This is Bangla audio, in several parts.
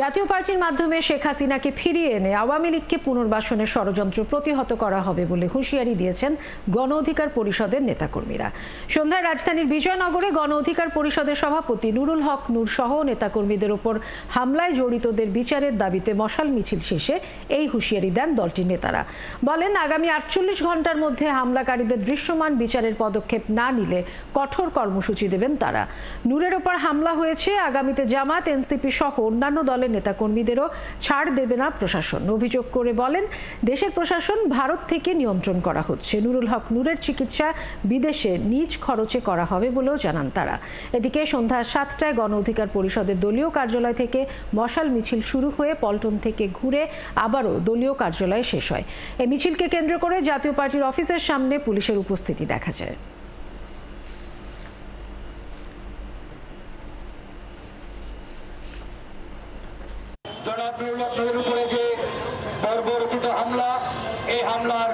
জাতীয় পার্টির মাধ্যমে শেখ হাসিনাকে ফিরিয়ে এনে আওয়ামী লীগকে পুনর্বাসনের ষড়যন্ত্র প্রতিহত করা হবে বলে হুঁশিয়ারি দিয়েছেন গণ অধিকার পরিষদের নেতাকর্মীরা। সন্ধ্যায় রাজধানীর বিজয়নগরে গণ অধিকার পরিষদের সভাপতি নুরুল হক নূর সহ নেতাকর্মীদের উপর হামলায় জড়িতদের বিচারের দাবিতে মশাল মিছিল শেষে এই হুঁশিয়ারি দেন দলটির নেতারা। বলেন, আগামী 48 ঘন্টার মধ্যে হামলাকারীদের দৃশ্যমান বিচারের পদক্ষেপ না নিলে কঠোর কর্মসূচি দেবেন তারা। নূরের ওপর হামলা হয়েছে, আগামীতে জামাত, এনসিপি সহ অন্যান্য দলের নেতাকর্মীদেরও ছাড় দেবে না প্রশাসন। অভিযোগ করে বলেন, দেশের প্রশাসন ভারত থেকে নিয়ন্ত্রণ করা হচ্ছে। নুরুল হক নূরের চিকিৎসা বিদেশে নিজ খরচে করা হবে বলেও জানান তারা। এদিকে সন্ধ্যা 7টায় গণ অধিকার পরিষদের দলীয় কার্যালয় থেকে মশাল মিছিল শুরু হয়ে পল্টন থেকে ঘুরে আবারও দলীয় কার্যালয়ে শেষ হয়। এই মিছিলকে কেন্দ্র করে জাতীয় পার্টির অফিসের সামনে পুলিশের উপস্থিতি দেখা যায়। জনাব নুরুল হকের উপরে যে বর্বরচিত হামলা, এই হামলার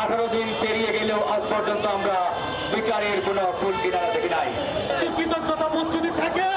18 দিন পেরিয়ে গেলেও আজ পর্যন্ত আমরা বিচারের কোনো ফুল কিনারা দেখি নাই। কৃতজ্ঞতা বোধ যদি থাকে